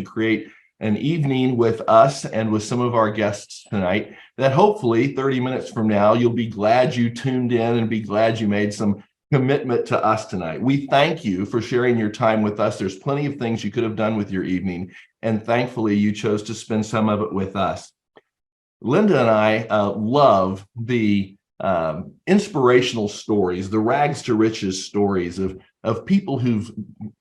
create an evening with us and with some of our guests tonight that hopefully 30 minutes from now, you'll be glad you tuned in and be glad you made some commitment to us tonight. We thank you for sharing your time with us. There's plenty of things you could have done with your evening, and thankfully you chose to spend some of it with us. Linda and I love the inspirational stories, the rags to riches stories of people who've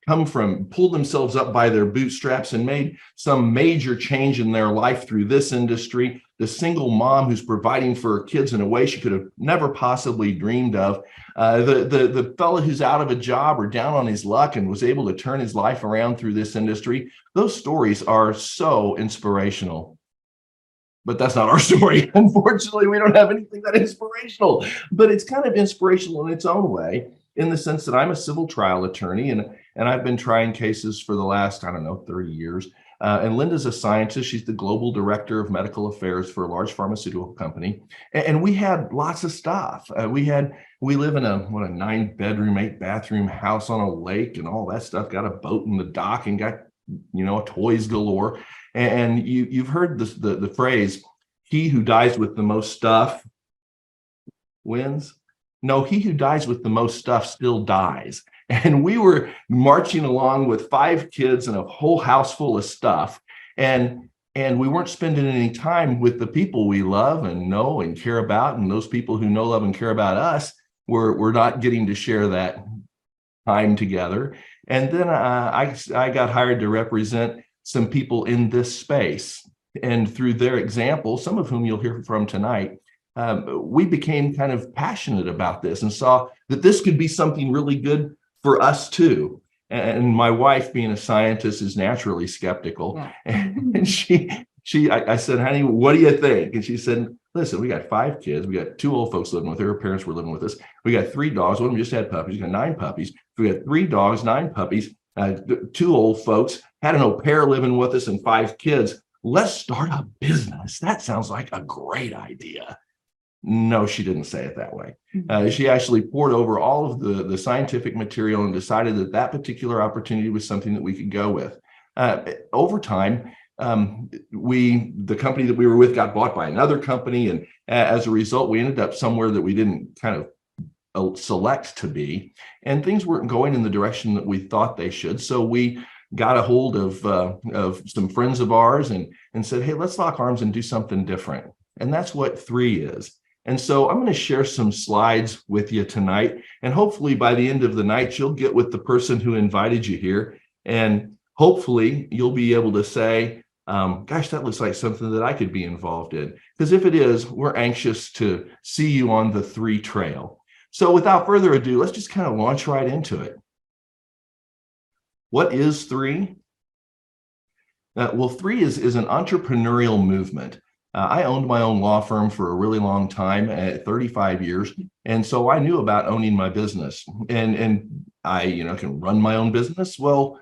pulled themselves up by their bootstraps and made some major change in their life through this industry. The single mom who's providing for her kids in a way she could have never possibly dreamed of. The fellow who's out of a job or down on his luck and was able to turn his life around through this industry. Those stories are so inspirational. But that's not our story. Unfortunately, we don't have anything that inspirational, but it's kind of inspirational in its own way, in the sense that I'm a civil trial attorney and I've been trying cases for the last, 30 years. And Linda's a scientist. She's the global director of medical affairs for a large pharmaceutical company. And we had lots of stuff. We live in a 9-bedroom, 8-bathroom house on a lake and all that stuff, got a boat in the dock and got, toys galore. And you've heard the phrase, he who dies with the most stuff wins. No, he who dies with the most stuff still dies. And we were marching along with 5 kids and a whole house full of stuff. And we weren't spending any time with the people we love and know and care about. And those people who know, love, and care about us, we're not getting to share that time together. And then I got hired to represent some people in this space. And through their example, some of whom you'll hear from tonight, we became kind of passionate about this and saw that this could be something really good for us too. And my wife, being a scientist, is naturally skeptical. Yeah. And I said, honey, what do you think? And she said, listen, we got 5 kids. We got 2 old folks living with her. Her parents were living with us. We got 3 dogs. One of them just had puppies. We got 9 puppies. We got 3 dogs, 9 puppies, 2 old folks, had an au pair living with us, and 5 kids. Let's start a business. That sounds like a great idea. No, she didn't say it that way. She actually poured over all of the scientific material and decided that particular opportunity was something that we could go with. Over time, the company that we were with got bought by another company. And as a result, we ended up somewhere that we didn't kind of select to be. And things weren't going in the direction that we thought they should. So we got a hold of some friends of ours and said, hey, let's lock arms and do something different. And that's what 3 is. And so I'm going to share some slides with you tonight. And hopefully by the end of the night, you'll get with the person who invited you here. And hopefully you'll be able to say, gosh, that looks like something that I could be involved in. Because if it is, we're anxious to see you on the 3 trail. So without further ado, let's just kind of launch right into it. What is 3? Well, 3 is an entrepreneurial movement. I owned my own law firm for a really long time, at 35 years. And so I knew about owning my business. And I, can run my own business. Well,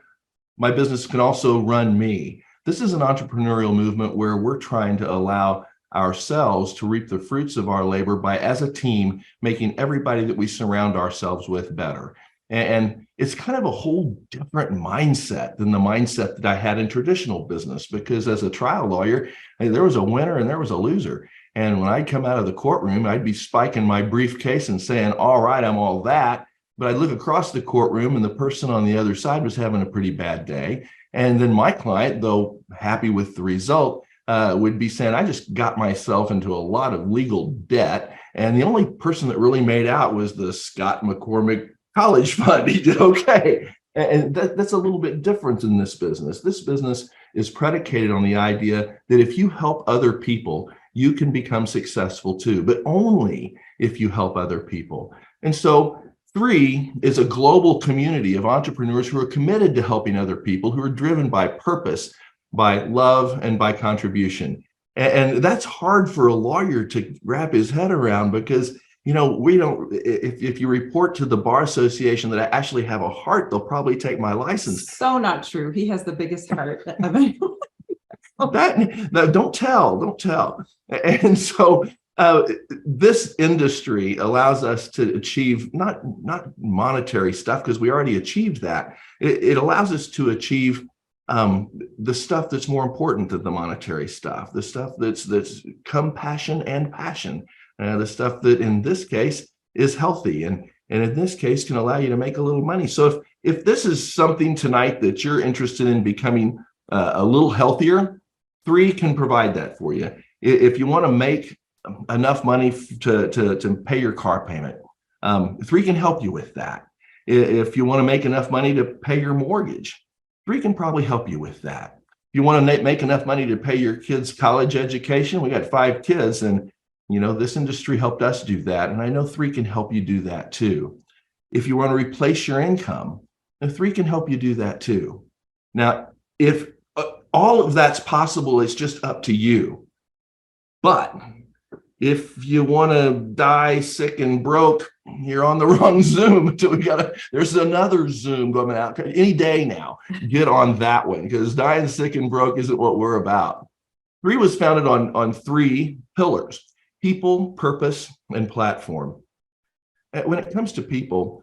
my business can also run me. This is an entrepreneurial movement where we're trying to allow ourselves to reap the fruits of our labor by, as a team, making everybody that we surround ourselves with better. And it's kind of a whole different mindset than the mindset that I had in traditional business, because as a trial lawyer, there was a winner and there was a loser. And when I'd come out of the courtroom, I'd be spiking my briefcase and saying, all right, I'm all that. But I'd look across the courtroom and the person on the other side was having a pretty bad day. And then my client, though happy with the result, would be saying, I just got myself into a lot of legal debt. And the only person that really made out was the Scott McCormick College Fund. He did okay. And that's a little bit different in this business. This business is predicated on the idea that if you help other people, you can become successful too, but only if you help other people. And so 3 is a global community of entrepreneurs who are committed to helping other people, who are driven by purpose, by love, and by contribution. And that's hard for a lawyer to wrap his head around, because we don't, if you report to the Bar Association that I actually have a heart, they'll probably take my license. So not true. He has the biggest heart of anyone. Don't tell. And so this industry allows us to achieve not monetary stuff, because we already achieved that. It allows us to achieve the stuff that's more important than the monetary stuff, the stuff that's compassion and passion, the stuff that in this case is healthy and in this case can allow you to make a little money. So if this is something tonight that you're interested in becoming a little healthier, 3 can provide that for you. If you want to make enough money to pay your car payment, 3 can help you with that. If you want to make enough money to pay your mortgage, 3 can probably help you with that. If you want to make enough money to pay your kids' college education, we got 5 kids, and this industry helped us do that. And I know 3 can help you do that too. If you want to replace your income, then 3 can help you do that too. Now, if all of that's possible, it's just up to you. But if you want to die sick and broke, you're on the wrong Zoom until there's another Zoom going out any day now. Get on that one, because dying sick and broke isn't what we're about. 3 was founded on 3 pillars: people, purpose, and platform. When it comes to people,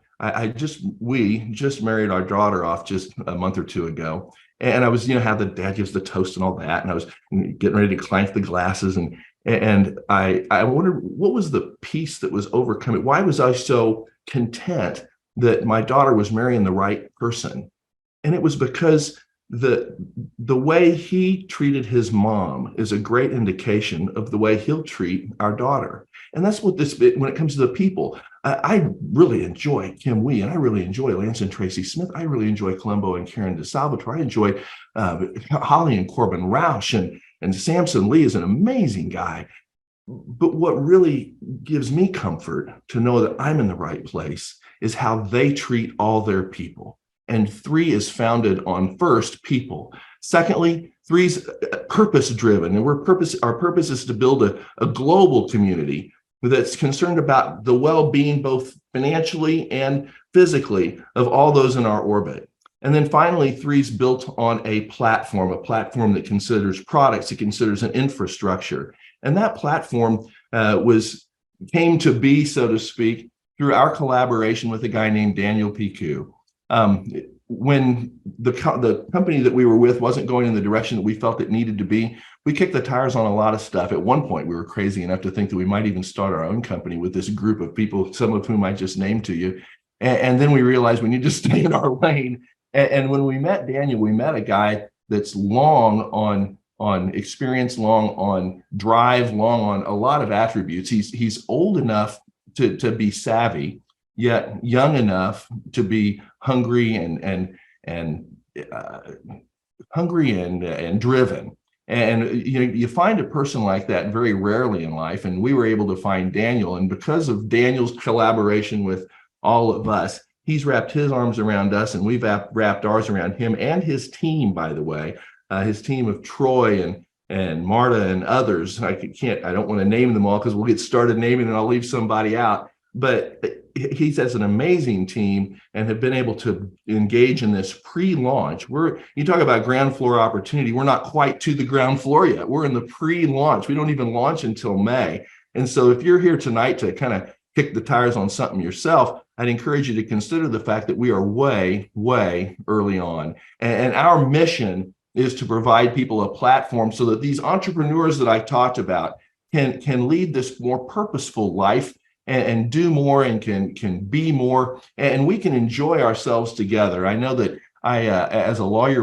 we just married our daughter off just a month or 2 ago. And I was, how the dad gives the toast and all that. And I was getting ready to clank the glasses. And I wondered, what was the piece that was overcoming? Why was I so content that my daughter was marrying the right person? And it was because the way he treated his mom is a great indication of the way he'll treat our daughter. And that's what when it comes to the people, I really enjoy Kim Wee, and I really enjoy Lance and Tracy Smith. I really enjoy Colombo and Karen DeSalvatore. I enjoy Holly and Corbin Roush, and Samson Lee is an amazing guy. But what really gives me comfort to know that I'm in the right place is how they treat all their people. And 3 is founded on, first, people. Secondly, 3's purpose-driven, and our purpose is to build a global community that's concerned about the well-being, both financially and physically, of all those in our orbit. And then finally, 3's built on a platform that considers products, it considers an infrastructure. And that platform came to be, so to speak, through our collaboration with a guy named Daniel Piku. When the company that we were with wasn't going in the direction that we felt it needed to be, we kicked the tires on a lot of stuff. At one point, we were crazy enough to think that we might even start our own company with this group of people, some of whom I just named to you. And then we realized we need to stay in our lane. And when we met Daniel, we met a guy that's long on experience, long on drive, long on a lot of attributes. He's old enough to be savvy, yet young enough to be hungry and driven. And you find a person like that very rarely in life. And we were able to find Daniel. And because of Daniel's collaboration with all of us, he's wrapped his arms around us, and we've wrapped ours around him and his team, by the way, his team of Troy and Marta and others. I don't want to name them all because we'll get started naming and I'll leave somebody out. But he has an amazing team and have been able to engage in this pre-launch. You talk about ground floor opportunity. We're not quite to the ground floor yet. We're in the pre-launch. We don't even launch until May. And so if you're here tonight to kind of kick the tires on something yourself, I'd encourage you to consider the fact that we are way, way early on. And our mission is to provide people a platform so that these entrepreneurs that I talked about can lead this more purposeful life and do more and can be more, and we can enjoy ourselves together. I know that as a lawyer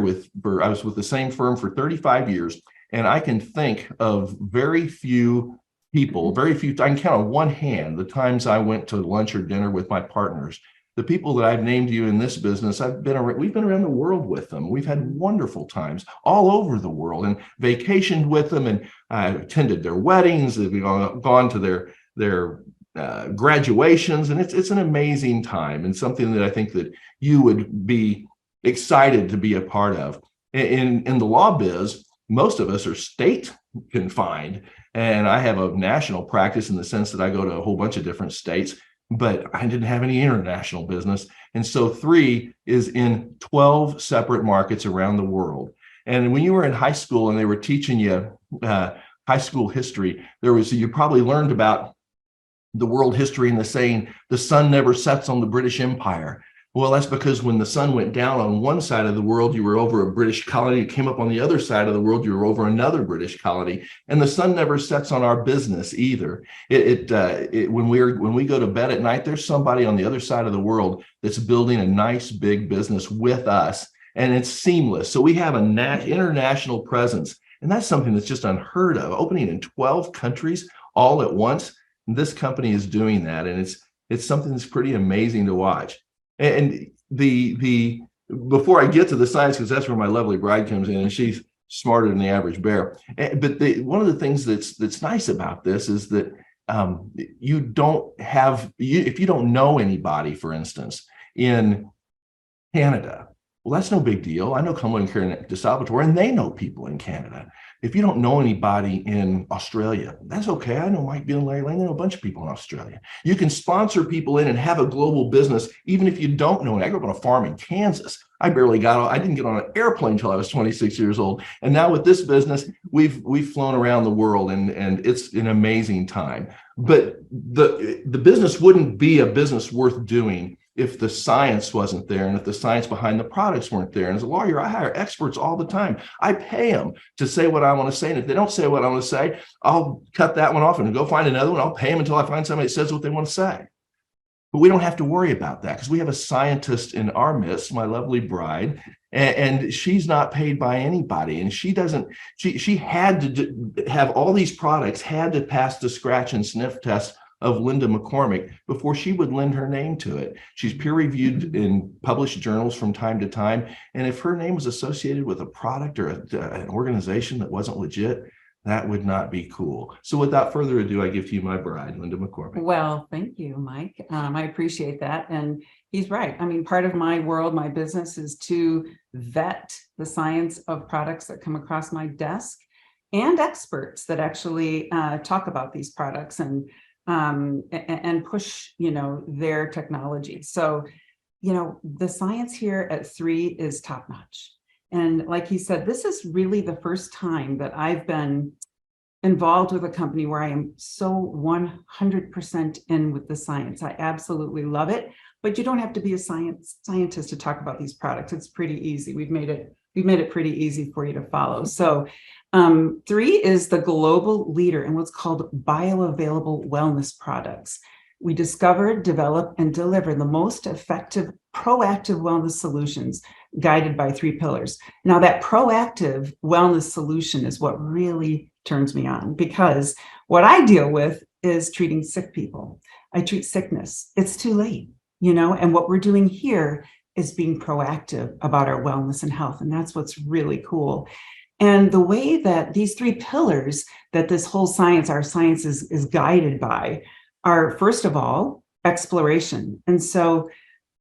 I was with the same firm for 35 years, and I can think of very few people, I can count on one hand the times I went to lunch or dinner with my partners. The people that I've named you in this business, we've been around the world with them. We've had wonderful times all over the world and vacationed with them, and I attended their weddings, they've gone to their graduations, and it's an amazing time and something that I think that you would be excited to be a part of. In the law biz, most of us are state confined, and I have a national practice in the sense that I go to a whole bunch of different states, but I didn't have any international business. And so 3 is in 12 separate markets around the world. And when you were in high school and they were teaching you high school history, you probably learned about the world history and the saying, the sun never sets on the British Empire. Well, that's because when the sun went down on one side of the world, you were over a British colony. It came up on the other side of the world, you were over another British colony. And the sun never sets on our business either. When we go to bed at night, there's somebody on the other side of the world that's building a nice big business with us, and it's seamless. So we have an international presence, and that's something that's just unheard of. Opening in 12 countries all at once, this company is doing that, and it's something that's pretty amazing to watch. And the before I get to the science, because that's where my lovely bride comes in, and she's smarter than the average bear. But one of the things that's nice about this is that you don't have if you don't know anybody, for instance, in Canada. Well, that's no big deal. I know Cumberland Care de Salvatore, and they know people in Canada. If you don't know anybody in Australia, that's okay. I know Mike Beal and Larry Lane. They know a bunch of people in Australia. You can sponsor people in and have a global business, even if you don't know it. I grew up on a farm in Kansas. I didn't get on an airplane until I was 26 years old. And now with this business, we've flown around the world, and it's an amazing time. But the business wouldn't be a business worth doing if the science wasn't there, and if the science behind the products weren't there. And as a lawyer, I hire experts all the time. I pay them to say what I want to say. And if they don't say what I want to say, I'll cut that one off and go find another one. I'll pay them until I find somebody that says what they want to say. But we don't have to worry about that because we have a scientist in our midst, my lovely bride, and she's not paid by anybody. And she had to have all these products, had to pass the scratch and sniff test of Linda McCormick before she would lend her name to it. She's peer reviewed in published journals from time to time. And if her name was associated with a product or an organization that wasn't legit, that would not be cool. So without further ado, I give to you my bride, Linda McCormick. Well, thank you, Mike. I appreciate that. And he's right. I mean, part of my world, my business is to vet the science of products that come across my desk and experts that actually talk about these products and push, their technology. So, the science here at 3 is top notch. And like he said, this is really the first time that I've been involved with a company where I am so 100% in with the science. I absolutely love it, but you don't have to be a scientist to talk about these products. It's pretty easy. We've made it pretty easy for you to follow. So 3 is the global leader in what's called bioavailable wellness products. We discover, develop, and deliver the most effective proactive wellness solutions guided by 3 pillars. Now, that proactive wellness solution is what really turns me on, because what I deal with is treating sick people. I treat sickness. It's too late, and what we're doing here is being proactive about our wellness and health. And that's what's really cool. And the way that these 3 pillars that this whole our science is guided by are, first of all, exploration. And so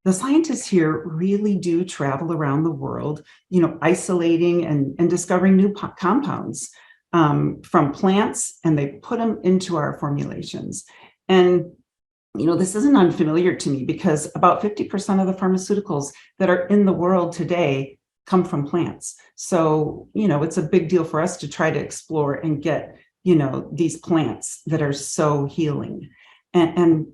the scientists here really do travel around the world, isolating and discovering new compounds from plants, and they put them into our formulations. And this isn't unfamiliar to me, because about 50% of the pharmaceuticals that are in the world today come from plants. So, it's a big deal for us to try to explore and get, these plants that are so healing. And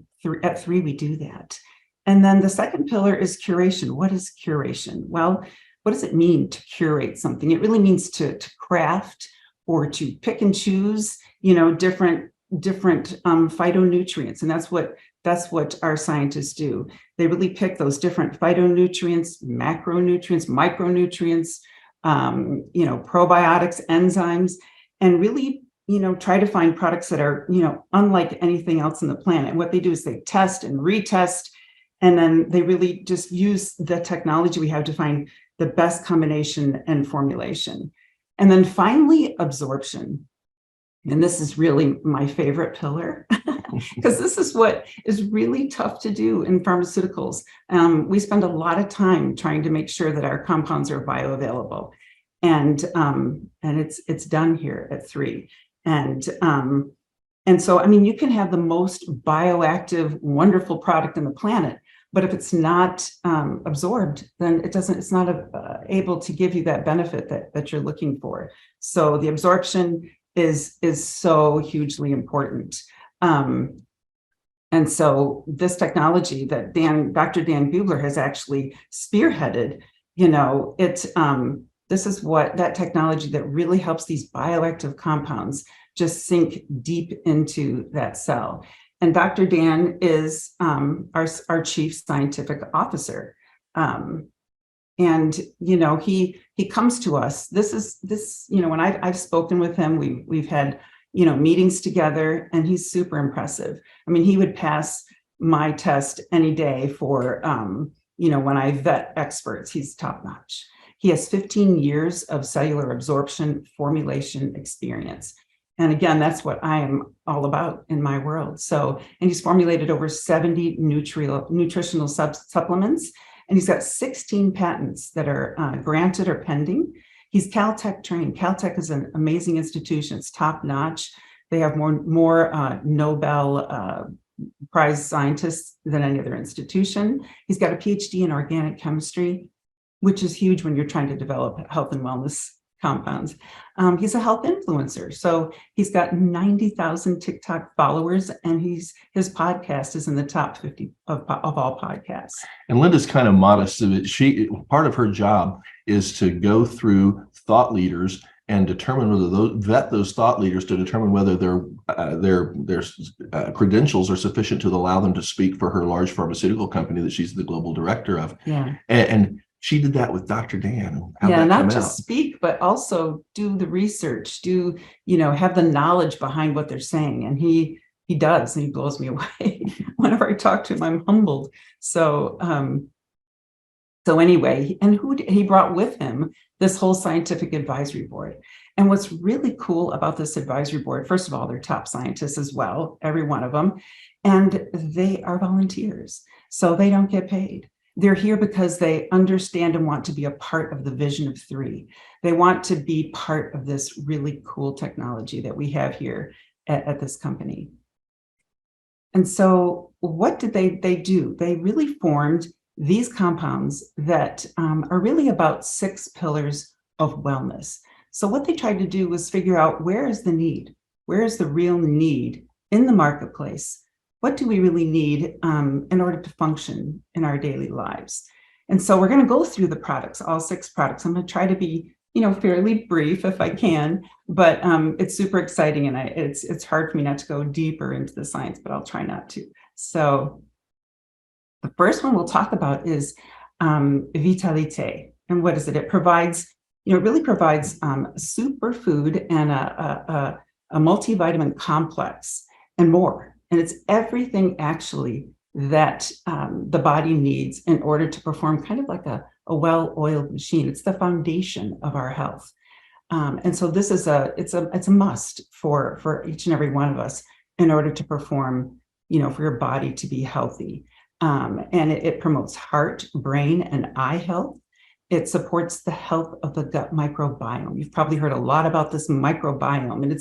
at 3, we do that. And then the second pillar is curation. What is curation? Well, what does it mean to curate something? It really means to craft or to pick and choose, different phytonutrients. And that's what our scientists do. They really pick those different phytonutrients, macronutrients, micronutrients, probiotics, enzymes, and really, try to find products that are, unlike anything else on the planet. And what they do is they test and retest, and then they really just use the technology we have to find the best combination and formulation. And then finally, absorption. And this is really my favorite pillar, because this is what is really tough to do in pharmaceuticals. We spend a lot of time trying to make sure that our compounds are bioavailable, and it's done here at 3. And so, you can have the most bioactive, wonderful product on the planet, but if it's not absorbed, then it's not able to give you that benefit that you're looking for. So the absorption is so hugely important. And so this technology that Dr. Dan Bugler has actually spearheaded, this is what that technology that really helps these bioactive compounds just sink deep into that cell. And Dr. Dan is our chief scientific officer. And he comes to us. When I've spoken with him, we've had meetings together, and he's super impressive. I mean, he would pass my test any day for when I vet experts. He's top notch. He has 15 years of cellular absorption formulation experience. And again, that's what I am all about in my world. And he's formulated over 70 nutritional supplements. And he's got 16 patents that are granted or pending. He's Caltech trained. Caltech is an amazing institution. It's top notch. They have more Nobel Prize scientists than any other institution. He's got a PhD in organic chemistry, which is huge when you're trying to develop health and wellness compounds. He's a health influencer. So he's got 90,000 TikTok followers, and his podcast is in the top 50 of all podcasts. And Linda's kind of modest. Part of her job is to go through thought leaders and determine whether vet those thought leaders to determine whether their credentials are sufficient to allow them to speak for her large pharmaceutical company that she's the global director of. Yeah. And she did that with Dr. Dan. Not just speak, but also do the research, have the knowledge behind what they're saying. And he does, and he blows me away. Whenever I talk to him, I'm humbled. So anyway, and he brought with him this whole scientific advisory board. And what's really cool about this advisory board, first of all, they're top scientists as well, every one of them, and they are volunteers, so they don't get paid. They're here because they understand and want to be a part of the vision of 3. They want to be part of this really cool technology that we have here at this company. And so what did they do? They really formed these compounds that are really about 6 pillars of wellness. So what they tried to do was figure out, where is the need? Where is the real need in the marketplace? What do we really need in order to function in our daily lives? And so we're going to go through the products, all 6 products. I'm going to try to be, fairly brief if I can, but it's super exciting, and it's hard for me not to go deeper into the science, but I'll try not to. So the first one we'll talk about is Vitalite. And what is it? It provides, it really provides superfood and a multivitamin complex and more. And it's everything actually that the body needs in order to perform kind of like a well-oiled machine. It's the foundation of our health. And so this is it's a must for each and every one of us in order to perform, for your body to be healthy. And it promotes heart, brain, and eye health. It supports the health of the gut microbiome. You've probably heard a lot about this microbiome, and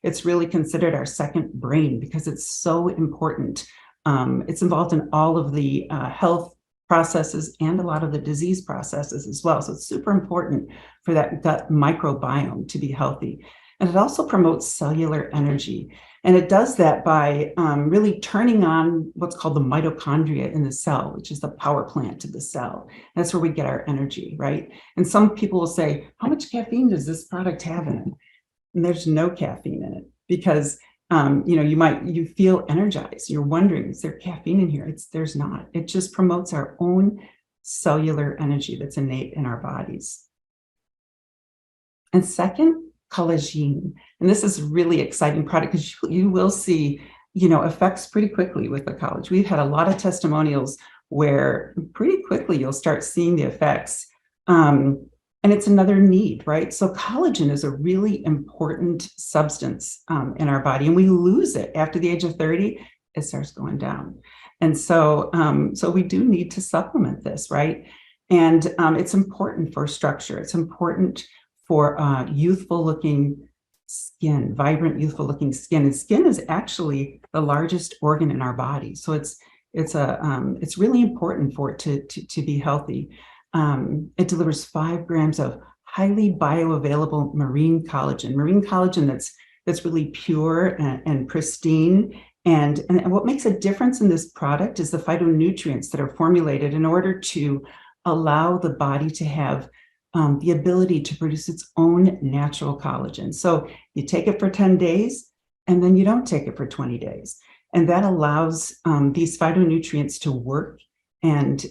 it's really considered our second brain because it's so important. It's involved in all of the health processes and a lot of the disease processes as well. So it's super important for that gut microbiome to be healthy. And it also promotes cellular energy. And it does that by really turning on what's called the mitochondria in the cell, which is the power plant of the cell. That's where we get our energy, right? And some people will say, how much caffeine does this product have in it? And there's no caffeine in it because, you feel energized. You're wondering, is there caffeine in here? There's not. It just promotes our own cellular energy that's innate in our bodies. And second, collagen. And this is a really exciting product because you will see, effects pretty quickly with the collagen. We've had a lot of testimonials where pretty quickly you'll start seeing the effects. And it's another need, right? So collagen is a really important substance in our body, and we lose it after the age of 30. It starts going down. And so, we do need to supplement this, right? And it's important for structure. It's important for youthful looking skin, vibrant, youthful looking skin. And skin is actually the largest organ in our body. So it's really important for it to be healthy. It delivers 5 grams of highly bioavailable marine collagen that's really pure and pristine. And what makes a difference in this product is the phytonutrients that are formulated in order to allow the body to have the ability to produce its own natural collagen. So you take it for 10 days, and then you don't take it for 20 days. And that allows these phytonutrients to work and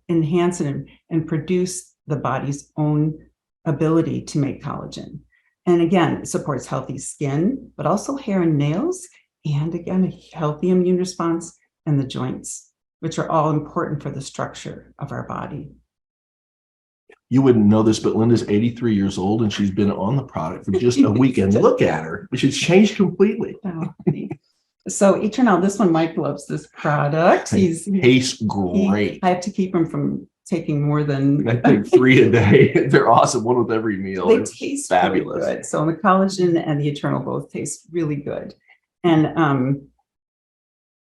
enhance and produce the body's own ability to make collagen. And again, it supports healthy skin, but also hair and nails, and again, a healthy immune response and the joints, which are all important for the structure of our body. You wouldn't know this, but Linda's 83 years old and she's been on the product for just a week. And look at her, she's changed completely. So Eternal, this one, Mike loves this product. Tastes great. I have to keep him from taking more than I take 3 a day. They're awesome. One with every meal. They taste fabulous. Really good. So the collagen and the Eternal both taste really good. And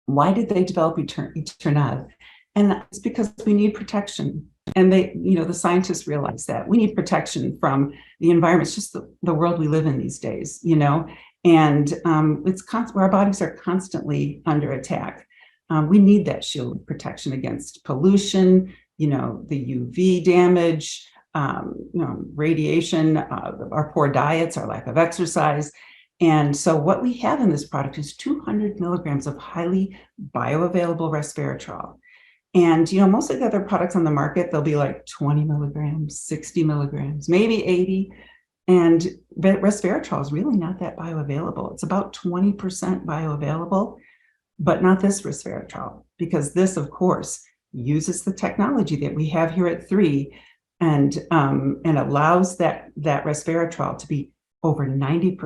why did they develop Eternal? And it's because we need protection. And they, the scientists realize that we need protection from the environment. It's just the world we live in these days, and it's constant. Our bodies are constantly under attack. We need that shield protection against pollution, the UV damage, radiation, our poor diets, our lack of exercise. And so what we have in this product is 200 milligrams of highly bioavailable resveratrol. And, most of the other products on the market, they'll be like 20 milligrams, 60 milligrams, maybe 80. And resveratrol is really not that bioavailable. It's about 20% bioavailable, but not this resveratrol, because this, of course, uses the technology that we have here at 3 and allows that resveratrol to be over 90%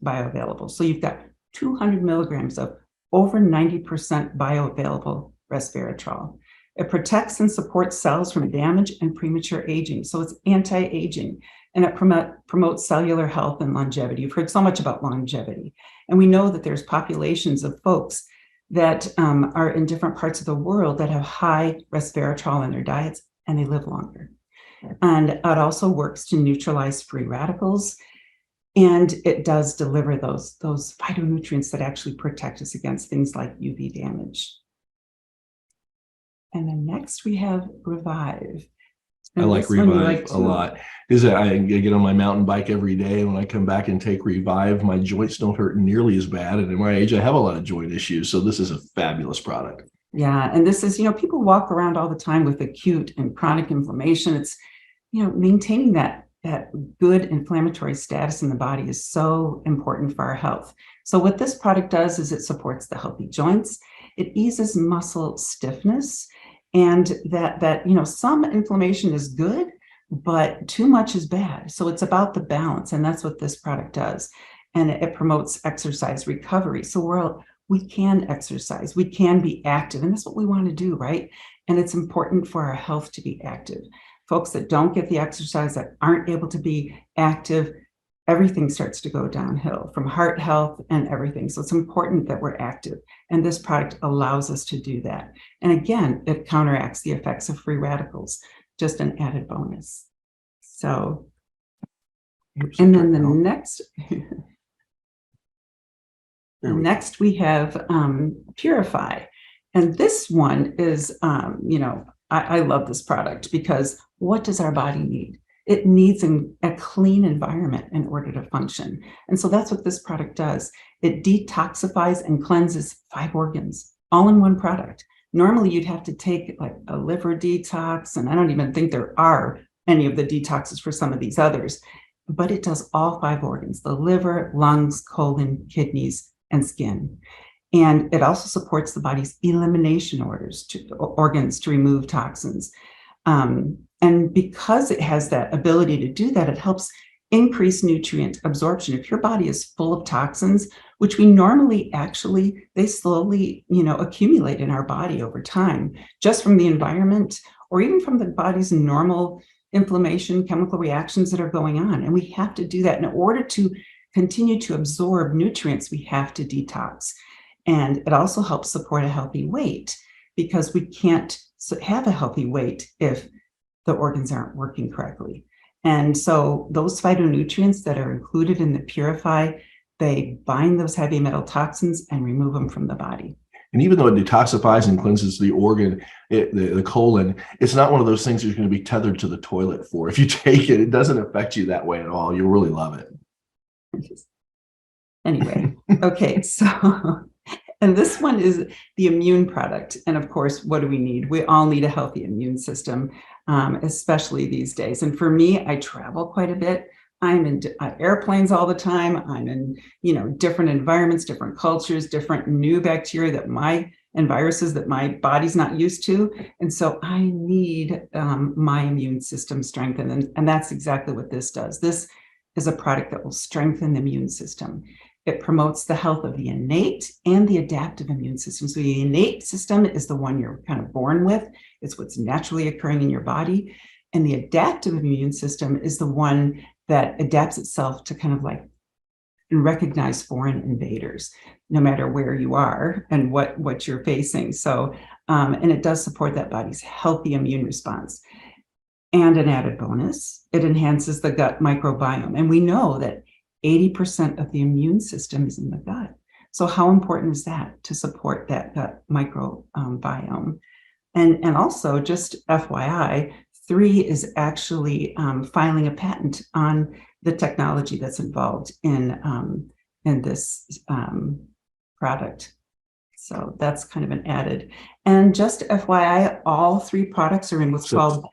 bioavailable. So you've got 200 milligrams of over 90% bioavailable resveratrol. It protects and supports cells from damage and premature aging. So it's anti-aging, and it promotes cellular health and longevity. You've heard so much about longevity. And we know that there's populations of folks that are in different parts of the world that have high resveratrol in their diets, and they live longer. And it also works to neutralize free radicals. And it does deliver those phytonutrients that actually protect us against things like UV damage. And then next we have Revive. And I like Revive a lot. I get on my mountain bike every day. And when I come back and take Revive, my joints don't hurt nearly as bad. And at my age, I have a lot of joint issues. So this is a fabulous product. Yeah. And this is, people walk around all the time with acute and chronic inflammation. It's, maintaining that good inflammatory status in the body is so important for our health. So what this product does is it supports the healthy joints. It eases muscle stiffness, and that some inflammation is good, but too much is bad. So it's about the balance, and that's what this product does. And it promotes exercise recovery. So we can exercise, we can be active, and that's what we want to do, right? And it's important for our health to be active. Folks that don't get the exercise, that aren't able to be active, everything starts to go downhill, from heart health and everything. So it's important that we're active. And this product allows us to do that. And again, it counteracts the effects of free radicals, just an added bonus. So, and then the next we have Purify. And this one is, I love this product, because what does our body need? It needs a clean environment in order to function. And so that's what this product does. It detoxifies and cleanses 5 organs, all in one product. Normally you'd have to take like a liver detox, and I don't even think there are any of the detoxes for some of these others, but it does all 5 organs: the liver, lungs, colon, kidneys, and skin. And it also supports the body's elimination organs to remove toxins. And because it has that ability to do that, it helps increase nutrient absorption. If your body is full of toxins, which we normally they slowly, accumulate in our body over time, just from the environment or even from the body's normal inflammation, chemical reactions that are going on. And we have to do that in order to continue to absorb nutrients. We have to detox. And it also helps support a healthy weight, because we can't have a healthy weight if the organs aren't working correctly. And so those phytonutrients that are included in the Purify they bind those heavy metal toxins and remove them from the body. And even though it detoxifies and cleanses the organ, the colon, it's not one of those things you're going to be tethered to the toilet for. If you take it, it doesn't affect you that way at all. You'll really love it. Anyway, okay, so, and this one is the immune product. And of course, what do we need? We all need a healthy immune system, especially these days. And for me, I travel quite a bit. I'm in airplanes all the time. I'm in, different environments, different cultures, different new bacteria and viruses that my body's not used to. And so I need my immune system strengthened. And that's exactly what this does. This is a product that will strengthen the immune system. It promotes the health of the innate and the adaptive immune system. So the innate system is the one you're kind of born with. It's what's naturally occurring in your body. And the adaptive immune system is the one that adapts itself to kind of like recognize foreign invaders, no matter where you are and what you're facing. So, and it does support that body's healthy immune response. And an added bonus, it enhances the gut microbiome. And we know that 80% of the immune system is in the gut. So how important is that to support that gut microbiome? And also, just FYI, 3 is actually filing a patent on the technology that's involved in this product. So that's kind of an added. And just FYI, all 3 products are in what's called,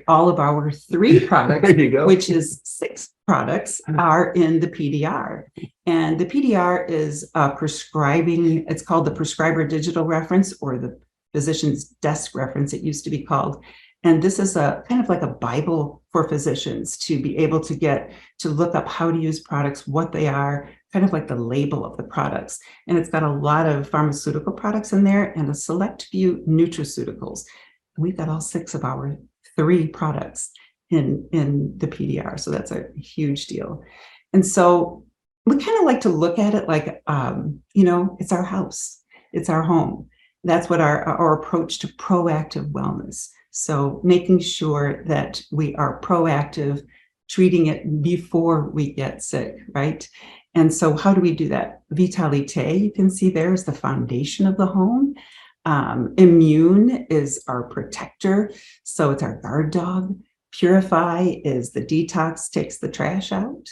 all of our 3 products, There you go. which is 6 products, are in the PDR. And the PDR is prescribing, it's called the Prescriber Digital Reference, or the Physician's Desk Reference, it used to be called. And this is a kind of like a Bible for physicians to be able to get to look up how to use products, what they are, kind of like the label of the products. And it's got a lot of pharmaceutical products in there and a select few nutraceuticals. We've got all 6 of our 3 products in the PDR. So that's a huge deal. And so we kind of like to look at it like, it's our house, it's our home. That's what our approach to proactive wellness. So making sure that we are proactive, treating it before we get sick, right? And so how do we do that? Vitalite, you can see there, is the foundation of the home. Immune is our protector. So it's our guard dog. Purify is the detox, takes the trash out.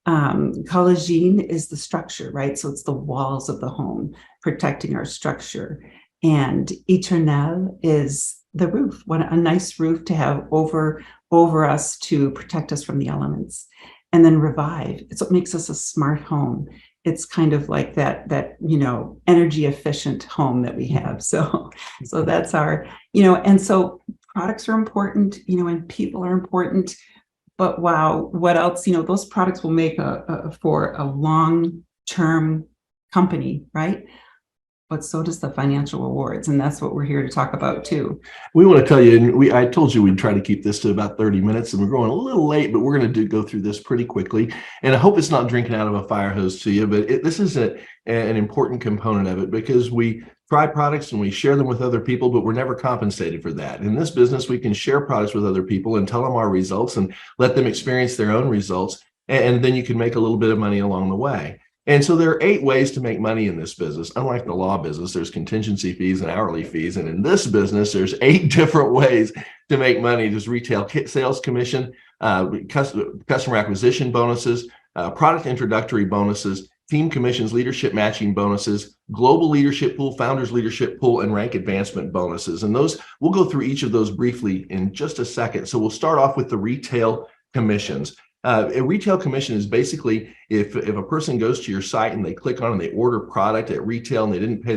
Collagen is the structure, right? So it's the walls of the home, protecting our structure. And Eternel is the roof, what a nice roof to have over us to protect us from the elements. And then Revive, it's what makes us a smart home. It's kind of like that energy efficient home that we have. So that's our, and so products are important, and people are important. But wow, what else? Those products will make for a long-term company, right? But so does the financial rewards. And that's what we're here to talk about too. We want to tell you, and I told you we'd try to keep this to about 30 minutes, and we're going a little late, but we're going to go through this pretty quickly. And I hope it's not drinking out of a fire hose to you, but this is an important component of it, because we try products and we share them with other people, but we're never compensated for that. In this business, we can share products with other people and tell them our results and let them experience their own results. And then you can make a little bit of money along the way. And so there are 8 ways to make money in this business. Unlike the law business, there's contingency fees and hourly fees. And in this business, there's 8 different ways to make money. There's retail sales commission, customer acquisition bonuses, product introductory bonuses, team commissions, leadership matching bonuses, global leadership pool, founders leadership pool, and rank advancement bonuses. And those, we'll go through each of those briefly in just a second. So we'll start off with the retail commissions. A retail commission is basically if a person goes to your site and they click on and they order product at retail and they didn't pay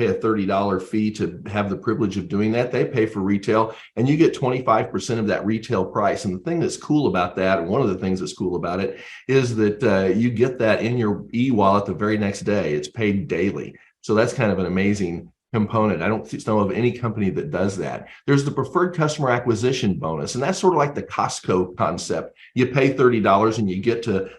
a $30 fee to have the privilege of doing that, they pay for retail and you get 25% of that retail price. And the thing that's cool about that, and one of the things that's cool about it, is that you get that in your e-wallet the very next day. It's paid daily. So that's kind of an amazing component. I don't know of any company that does that. There's the preferred customer acquisition bonus, and that's sort of like the Costco concept. You pay $30 and you get to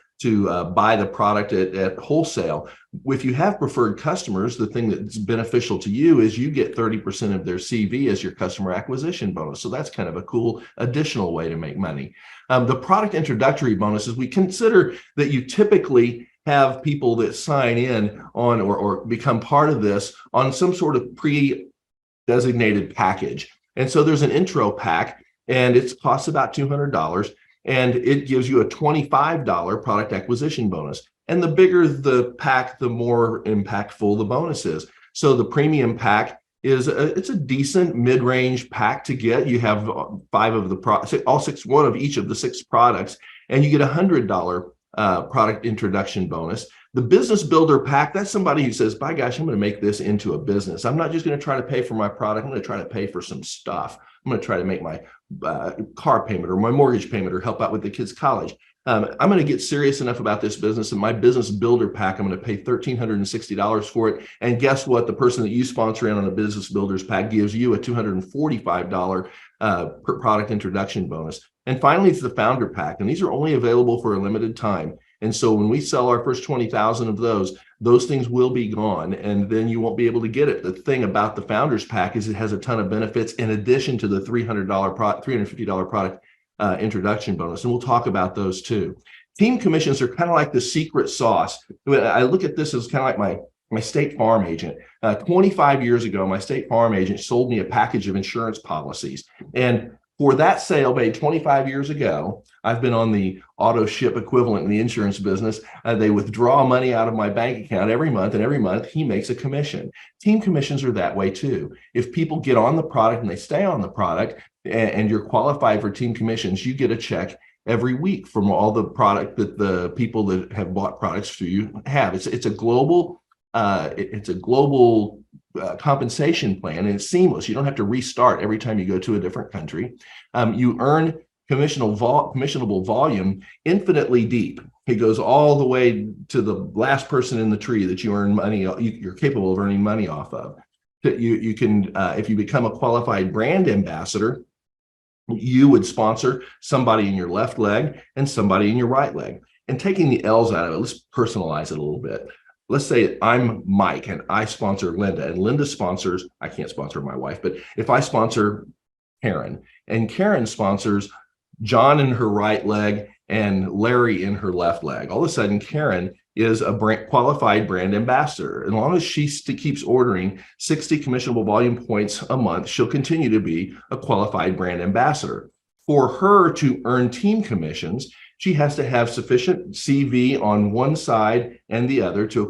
buy the product at wholesale. If you have preferred customers, the thing that's beneficial to you is you get 30% of their CV as your customer acquisition bonus. So that's kind of a cool additional way to make money. The product introductory bonuses, we consider that you typically have people that sign in on or become part of this on some sort of pre-designated package. And so there's an intro pack, and it costs about $200, and it gives you a $25 product acquisition bonus. And the bigger the pack, the more impactful the bonus is. So the premium pack is it's a decent mid-range pack to get. You have 5 of the products, one of each of the 6 products, and you get a $100 product introduction bonus. The business builder pack, that's somebody who says, by gosh, I'm going to make this into a business. I'm not just going to try to pay for my product. I'm going to try to pay for some stuff. I'm going to try to make my car payment or my mortgage payment or help out with the kids' college. I'm going to get serious enough about this business, and my business builder pack, I'm going to pay $1,360 for it. And guess what? The person that you sponsor in on a business builders pack gives you a $245 per product introduction bonus. And finally, it's the founder pack, and these are only available for a limited time. And so when we sell our first 20,000 of those things will be gone, and then you won't be able to get it. The thing about the founders pack is it has a ton of benefits in addition to the $350 product introduction bonus. And we'll talk about those too. Team commissions are kind of like the secret sauce. I look at this as kind of like my State Farm agent. 25 years ago, my State Farm agent sold me a package of insurance policies. And for that sale made 25 years ago, I've been on the auto ship equivalent in the insurance business. They withdraw money out of my bank account every month, and every month he makes a commission. Team commissions are that way too. If people get on the product and they stay on the product, and you're qualified for team commissions, you get a check every week from all the product that the people that have bought products through you have. It's a global compensation plan, and it's seamless. You don't have to restart every time you go to a different country. You earn commissionable volume infinitely deep. It goes all the way to the last person in the tree that you earn money, you're capable of earning money off of. You can, if you become a qualified brand ambassador, you would sponsor somebody in your left leg and somebody in your right leg. And taking the L's out of it, let's personalize it a little bit. Let's say I'm Mike and I sponsor Linda, and Linda sponsors, I can't sponsor my wife, but if I sponsor Karen, and Karen sponsors John in her right leg and Larry in her left leg, all of a sudden Karen is a qualified brand ambassador. As long as she keeps ordering 60 commissionable volume points a month, she'll continue to be a qualified brand ambassador. For her to earn team commissions, she has to have sufficient CV on one side and the other to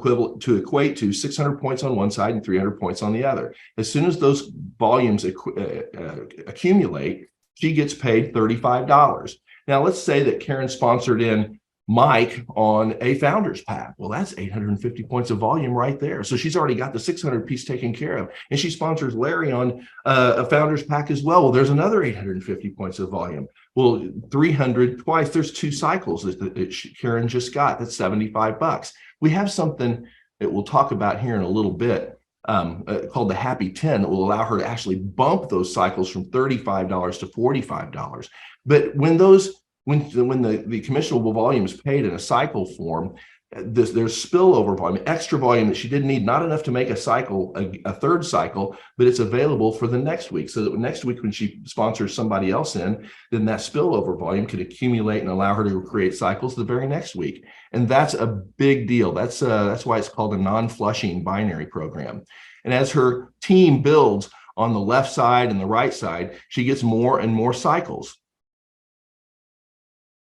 equate to 600 points on one side and 300 points on the other. As soon as those volumes accumulate, she gets paid $35. Now, let's say that Karen sponsored in Mike on a founders pack. Well, that's 850 points of volume right there. So she's already got the 600 piece taken care of. And she sponsors Larry on a founders pack as well. Well, there's another 850 points of volume. Well, 300 twice, there's 2 cycles that Karen just got. That's $75. We have something that we'll talk about here in a little bit called the Happy 10 that will allow her to actually bump those cycles from $35 to $45. But when the commissionable volume is paid in a cycle form, there's spillover volume, extra volume that she didn't need, not enough to make a cycle, a third cycle, but it's available for the next week. So that next week when she sponsors somebody else in, then that spillover volume can accumulate and allow her to create cycles the very next week. And that's a big deal. That's why it's called a non-flushing binary program. And as her team builds on the left side and the right side, she gets more and more cycles.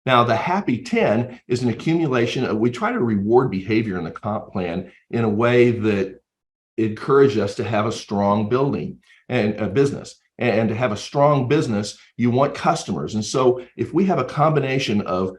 Now, the Happy 10 is an accumulation of, we try to reward behavior in the comp plan in a way that encourages us to have a strong building and a business. And to have a strong business, you want customers. And so if we have a combination of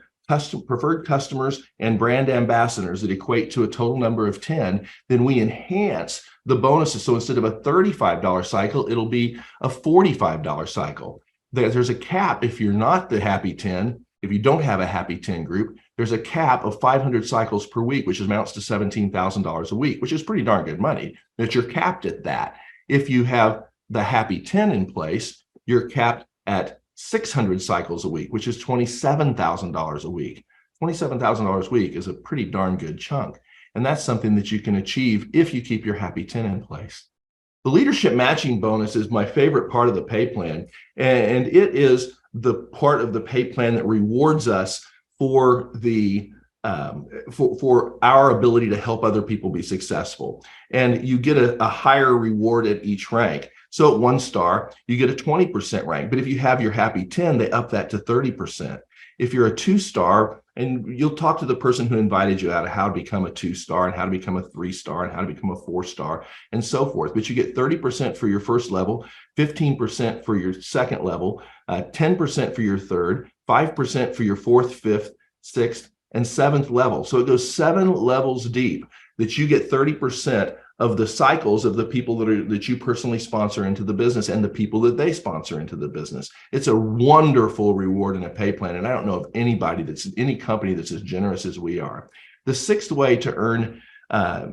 preferred customers and brand ambassadors that equate to a total number of 10, then we enhance the bonuses. So instead of a $35 cycle, it'll be a $45 cycle. There's a cap if you're not the Happy 10. If you don't have a Happy 10 group, there's a cap of 500 cycles per week, which amounts to $17,000 a week, which is pretty darn good money, that you're capped at that. If you have the Happy 10 in place, you're capped at 600 cycles a week, which is $27,000 a week. $27,000 a week is a pretty darn good chunk. And that's something that you can achieve if you keep your Happy 10 in place. The leadership matching bonus is my favorite part of the pay plan. And it is the part of the pay plan that rewards us for the for our ability to help other people be successful. And you get a higher reward at each rank. So at 1 star, you get a 20% rank. But if you have your Happy 10, they up that to 30%. If you're a 2-star, and you'll talk to the person who invited you out of how to become a 2-star and how to become a 3-star and how to become a 4-star and so forth. But you get 30% for your first level, 15% for your second level, 10% for your third, 5% for your fourth, fifth, sixth, and 7th level. So it goes 7 levels deep that you get 30% of the cycles of the people that you personally sponsor into the business and the people that they sponsor into the business. It's a wonderful reward in a pay plan. And I don't know of any company that's as generous as we are. The 6th way to earn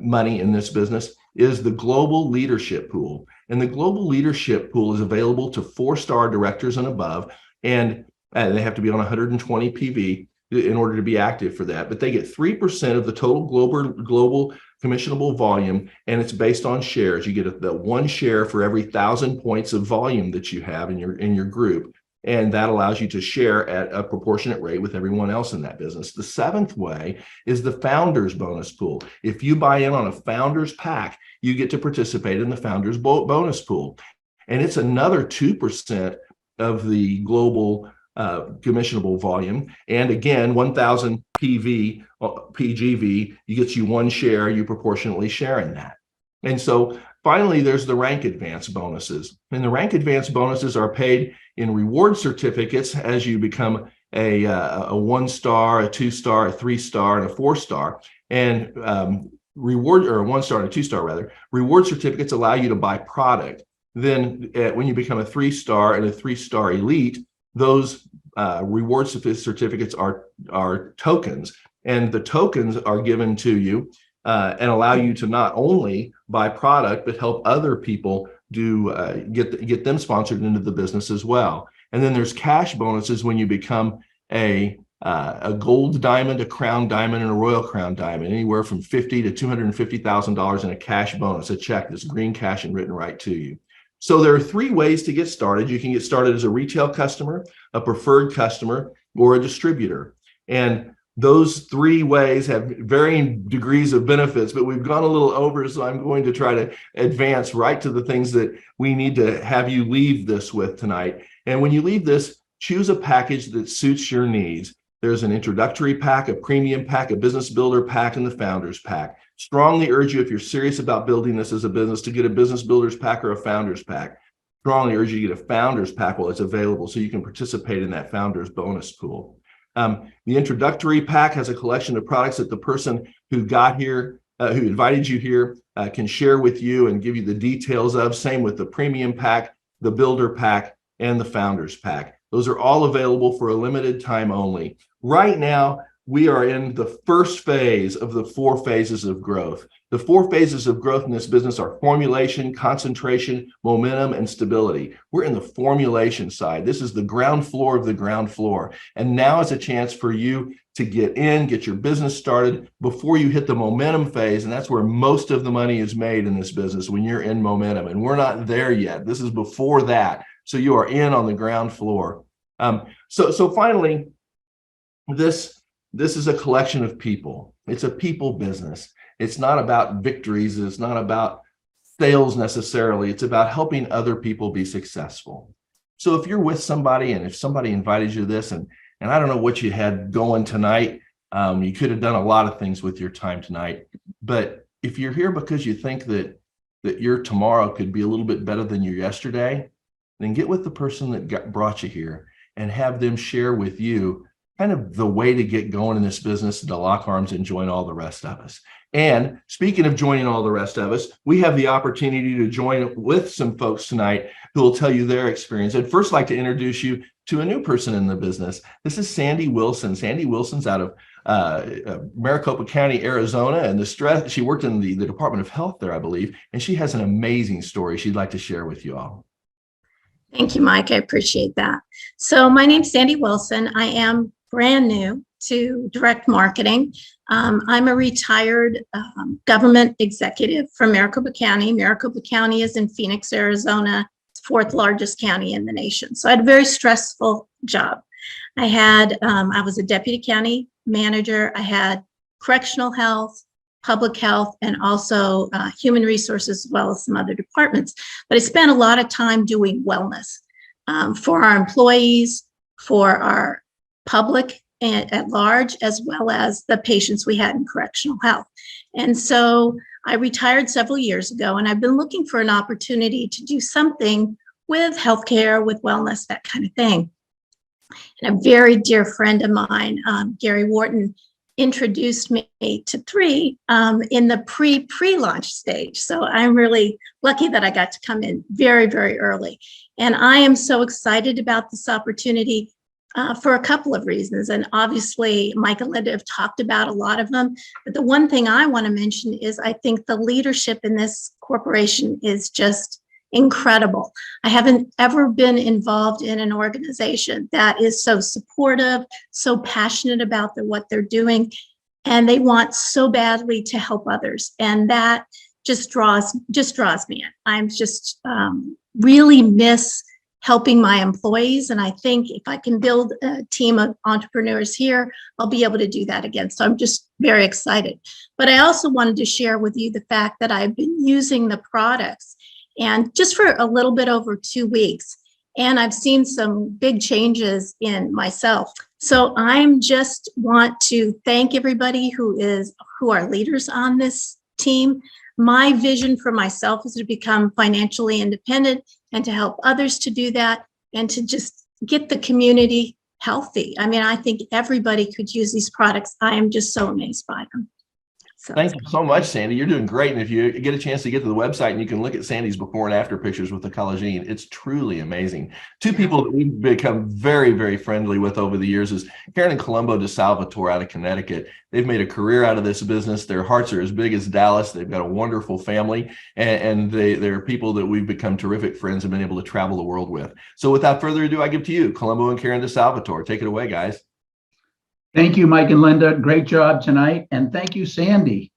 money in this business is the Global Leadership Pool. And the Global Leadership Pool is available to 4-star directors and above. And they have to be on 120 PV in order to be active for that. But they get 3% of the total global commissionable volume, and it's based on shares. You get the 1 share for every 1,000 points of volume that you have in your group, and that allows you to share at a proportionate rate with everyone else in that business. The 7th way is the Founders Bonus Pool. If you buy in on a Founders Pack, you get to participate in the Founders Bonus Pool, and it's another 2% of the global commissionable volume. And again, 1,000 PGV, you get 1 share, you proportionately share in that. And so finally, there's the rank advance bonuses. And the rank advance bonuses are paid in reward certificates as you become a 1-star, a 2-star, a 3-star, and a 4-star. And reward, or a 1-star and a 2-star rather, reward certificates allow you to buy product. Then when you become a 3-star and a 3-star elite, those reward certificates are tokens, and the tokens are given to you and allow you to not only buy product but help other people get them sponsored into the business as well. And then there's cash bonuses when you become a gold diamond, a crown diamond, and a royal crown diamond, anywhere from $50,000 to $250,000 in a cash bonus, a check that's green cash and written right to you. So there are 3 ways to get started. You can get started as a retail customer, a preferred customer, or a distributor. And those 3 ways have varying degrees of benefits, but we've gone a little over, so I'm going to try to advance right to the things that we need to have you leave this with tonight. And when you leave this, choose a package that suits your needs. There's an introductory pack, a premium pack, a business builder pack, and the founders pack. Strongly urge you, if you're serious about building this as a business, to get a business builders pack or a founders pack. Strongly urge you to get a founders pack while it's available so you can participate in that founders bonus pool. The introductory pack has a collection of products that the person who got here, who invited you here, can share with you and give you the details of. Same with the premium pack, the builder pack, and the founders pack. Those are all available for a limited time only. Right now, we are in the first phase of the 4 phases of growth. The 4 phases of growth in this business are formulation, concentration, momentum, and stability. We're in the formulation side. This is the ground floor of the ground floor. And now is a chance for you to get your business started before you hit the momentum phase. And that's where most of the money is made in this business, when you're in momentum. And we're not there yet. This is before that. So you are in on the ground floor. So finally, this is a collection of people. It's a people business. It's not about victories. It's not about sales necessarily. It's about helping other people be successful. So if you're with somebody, and if somebody invited you to this, and I don't know what you had going tonight, you could have done a lot of things with your time tonight. But if you're here because you think that your tomorrow could be a little bit better than your yesterday, then get with the person that brought you here and have them share with you kind of the way to get going in this business, to lock arms and join all the rest of us. And speaking of joining all the rest of us, we have the opportunity to join with some folks tonight who will tell you their experience. I'd first like to introduce you to a new person in the business. This is Sandy Wilson. Sandy Wilson's out of Maricopa County, Arizona, and she worked in the Department of Health there, I believe, and she has an amazing story she'd like to share with you all. Thank you, Mike. I appreciate that. So my name's Sandy Wilson. I am brand new to direct marketing. I'm a retired government executive from Maricopa County. Maricopa County is in Phoenix, Arizona, fourth largest county in the nation. So I had a very stressful job. I was a deputy county manager. I had correctional health, public health, and also human resources, as well as some other departments. But I spent a lot of time doing wellness for our employees, for our public at large, as well as the patients we had in correctional health. And so I retired several years ago, and I've been looking for an opportunity to do something with healthcare, with wellness, that kind of thing. And a very dear friend of mine, Gary Wharton, introduced me to Three in the pre-launch stage. So I'm really lucky that I got to come in very, very early. And I am so excited about this opportunity for a couple of reasons. And obviously, Mike and Linda have talked about a lot of them. But the one thing I want to mention is I think the leadership in this corporation is just incredible. I haven't ever been involved in an organization that is so supportive, so passionate about what they're doing, and they want so badly to help others. And that just draws me in. I'm just really miss helping my employees. And I think if I can build a team of entrepreneurs here, I'll be able to do that again. So I'm just very excited. But I also wanted to share with you the fact that I've been using the products and just for a little bit over 2 weeks. And I've seen some big changes in myself. So I'm just want to thank everybody who are leaders on this team. My vision for myself is to become financially independent and to help others to do that and to just get the community healthy. I mean, I think everybody could use these products. I am just so amazed by them. So. Thank you so much, Sandy. You're doing great. And if you get a chance to get to the website and you can look at Sandy's before and after pictures with the collagen, it's truly amazing. Two people that we've become very, very friendly with over the years is Karen and Colombo DeSalvatore out of Connecticut. They've made a career out of this business. Their hearts are as big as Dallas. They've got a wonderful family, and they're people that we've become terrific friends and been able to travel the world with. So without further ado, I give to you, Colombo and Karen DeSalvatore. Take it away, guys. Thank you, Mike and Linda. Great job tonight. And thank you, Sandy.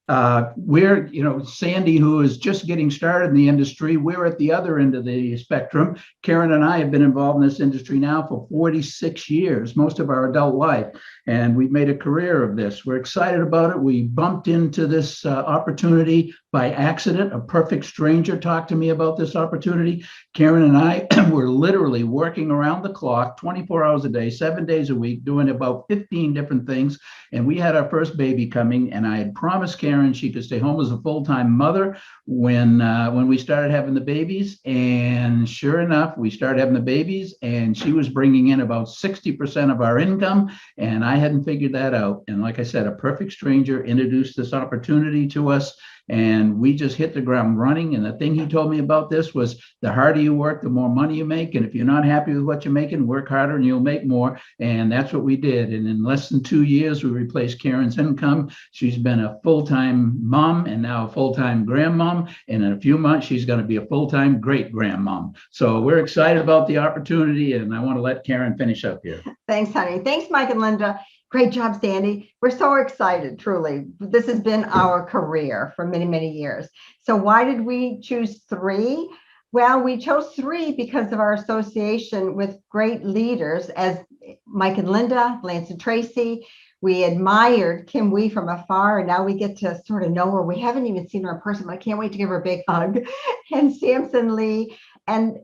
Sandy, who is just getting started in the industry, we're at the other end of the spectrum. Karen and I have been involved in this industry now for 46 years, most of our adult life, and we've made a career of this. We're excited about it. We bumped into this opportunity by accident. A perfect stranger talked to me about this opportunity. Karen and I were literally working around the clock, 24 hours a day, 7 days a week, doing about 15 different things. And we had our first baby coming, and I had promised Karen she could stay home as a full-time mother when we started having the babies. And sure enough, we started having the babies, and she was bringing in about 60% of our income, and I hadn't figured that out. And like I said, a perfect stranger introduced this opportunity to us, and we just hit the ground running. And the thing he told me about this was, the harder you work, the more money you make. And if you're not happy with what you're making, work harder and you'll make more. And that's what we did. And in less than 2 years, we replaced Karen's income. She's been a full-time mom and now a full-time grandmom. And in a few months, she's going to be a full-time great-grandmom. So we're excited about the opportunity. And I want to let Karen finish up here. Thanks, honey. Thanks, Mike and Linda. Great job, Sandy. We're so excited, truly. This has been our career for many, many years. So why did we choose Three? Well, we chose Three because of our association with great leaders as Mike and Linda, Lance and Tracy. We admired Kim Wee from afar, and now we get to sort of know her. We haven't even seen her in person, but I can't wait to give her a big hug. And Samson Lee. And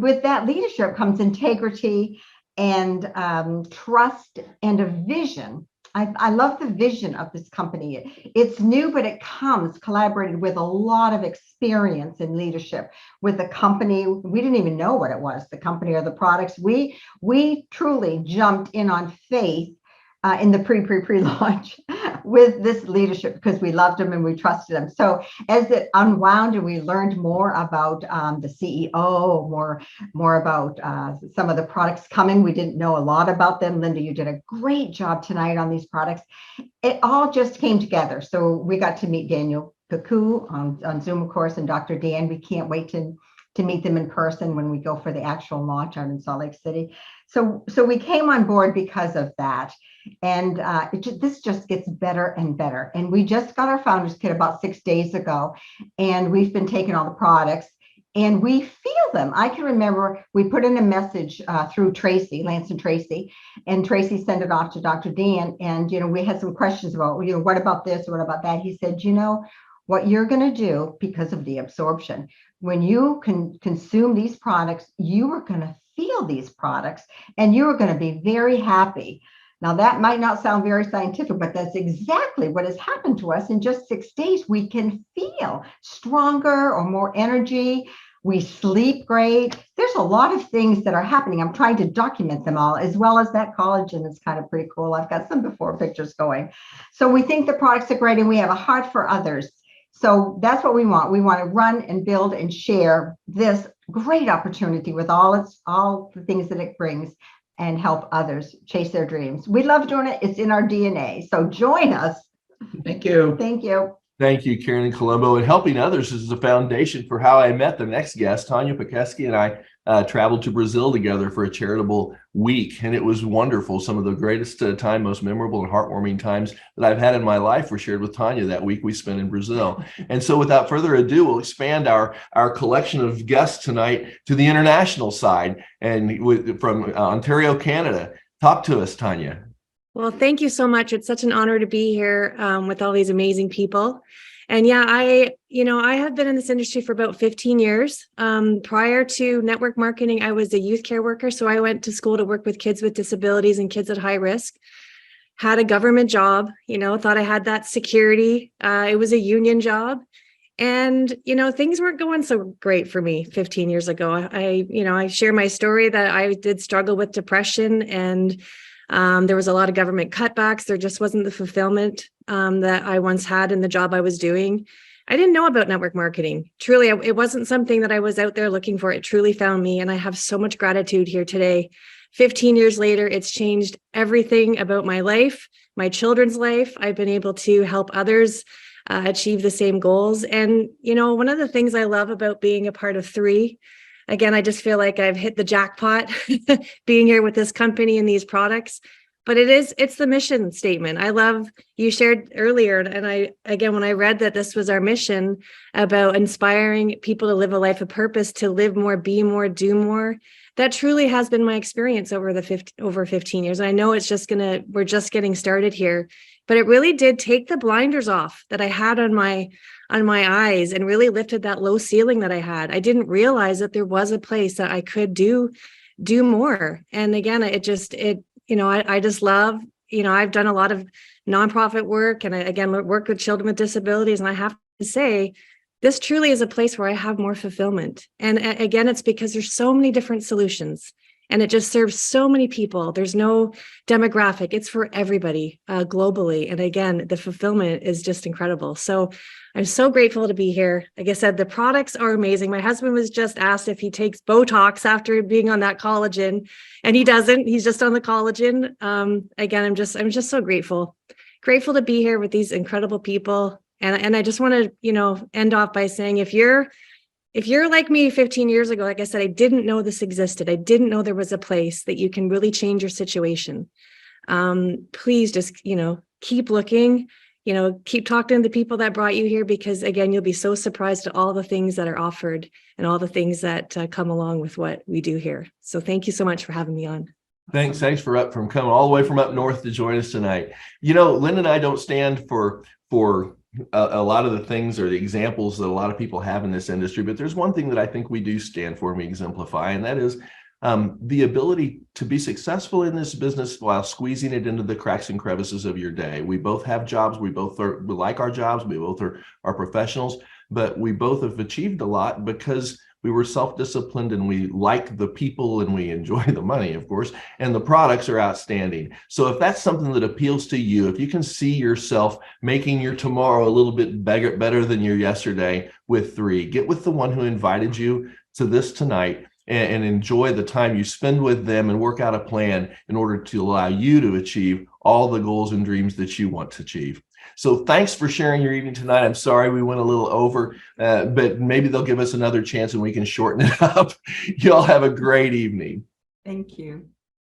with that leadership comes integrity and trust and a vision. I love the vision of this company. It's new, but it comes collaborated with a lot of experience in leadership with the company. We didn't even know what it was, the company or the products. We truly jumped in on faith in the pre-launch with this leadership because we loved them and we trusted them. So as it unwound and we learned more about the CEO, more about some of the products coming, we didn't know a lot about them. Linda, you did a great job tonight on these products. It all just came together. So we got to meet Daniel Kaku on Zoom, of course, and Dr. Dan. We can't wait to to meet them in person when we go for the actual launch out in Salt Lake City. So we came on board because of that. And this just gets better and better. And we just got our founders kit about 6 days ago, and we've been taking all the products and we feel them. I can remember we put in a message through Tracy, Lance and Tracy sent it off to Dr. Dan. And, we had some questions about, what about this? What about that? He said, what you're going to do because of the absorption, when you can consume these products, you are going to feel these products and you are going to be very happy. Now, that might not sound very scientific, but that's exactly what has happened to us. In just 6 days, we can feel stronger or more energy. We sleep great. There's a lot of things that are happening. I'm trying to document them all, as well as that collagen is kind of pretty cool. I've got some before pictures going. So we think the products are great and we have a heart for others. So that's what we want. We want to run and build and share this great opportunity with all the things that it brings and help others chase their dreams. We love doing it. It's in our DNA. So join us. Thank you. Thank you. Thank you, Karen in Colombo. And helping others is the foundation for how I met the next guest. Tanya Pekeski and I traveled to Brazil together for a charitable week, and it was wonderful. Some of the greatest time, most memorable and heartwarming times that I've had in my life were shared with Tanya that week we spent in Brazil. And so without further ado, we'll expand our collection of guests tonight to the international side and from Ontario, Canada. Talk to us, Tanya. Well, thank you so much. It's such an honor to be here with all these amazing people. And yeah, I have been in this industry for about 15 years. Prior to network marketing, I was a youth care worker. So I went to school to work with kids with disabilities and kids at high risk. Had a government job, thought I had that security. It was a union job. And, things weren't going so great for me 15 years ago. I share my story that I did struggle with depression, and there was a lot of government cutbacks. There just wasn't the fulfillment that I once had in the job I was doing. I didn't know about network marketing. Truly, it wasn't something that I was out there looking for. It truly found me. And I have so much gratitude here today. 15 years later, it's changed everything about my life, my children's life. I've been able to help others achieve the same goals. And, one of the things I love about being a part of 3, again, I just feel like I've hit the jackpot being here with this company and these products, but it's the mission statement. I love, you shared earlier, and when I read that this was our mission about inspiring people to live a life of purpose, to live more, be more, do more, that truly has been my experience over 15 years. And I know we're just getting started here, but it really did take the blinders off that I had on my eyes and really lifted that low ceiling that I had. I didn't realize that there was a place that I could do more. And again, I just love, I've done a lot of nonprofit work, and I work with children with disabilities. And I have to say, this truly is a place where I have more fulfillment. And again, it's because there's so many different solutions and it just serves so many people. There's no demographic. It's for everybody globally. And again, the fulfillment is just incredible. So I'm so grateful to be here. Like I said, the products are amazing. My husband was just asked if he takes Botox after being on that collagen, and he doesn't. He's just on the collagen. Again, I'm just so grateful to be here with these incredible people. And I just want to, end off by saying, if you're like me 15 years ago, like I said, I didn't know this existed. I didn't know there was a place that you can really change your situation. Please just, keep looking, keep talking to the people that brought you here, because again, you'll be so surprised at all the things that are offered and all the things that come along with what we do here. So thank you so much for having me on. Thanks for coming all the way from up north to join us tonight. Lynn and I don't stand for a lot of the things or the examples that a lot of people have in this industry, but there's one thing that I think we do stand for and we exemplify, and that is the ability to be successful in this business while squeezing it into the cracks and crevices of your day. We both have jobs. We like our jobs. We both are professionals, but we both have achieved a lot because we were self-disciplined and we like the people and we enjoy the money, of course, and the products are outstanding. So if that's something that appeals to you, if you can see yourself making your tomorrow a little bit better than your yesterday with 3, get with the one who invited you to this tonight and enjoy the time you spend with them and work out a plan in order to allow you to achieve all the goals and dreams that you want to achieve. So thanks for sharing your evening tonight. I'm sorry we went a little over, but maybe they'll give us another chance and we can shorten it up. Y'all have a great evening. Thank you.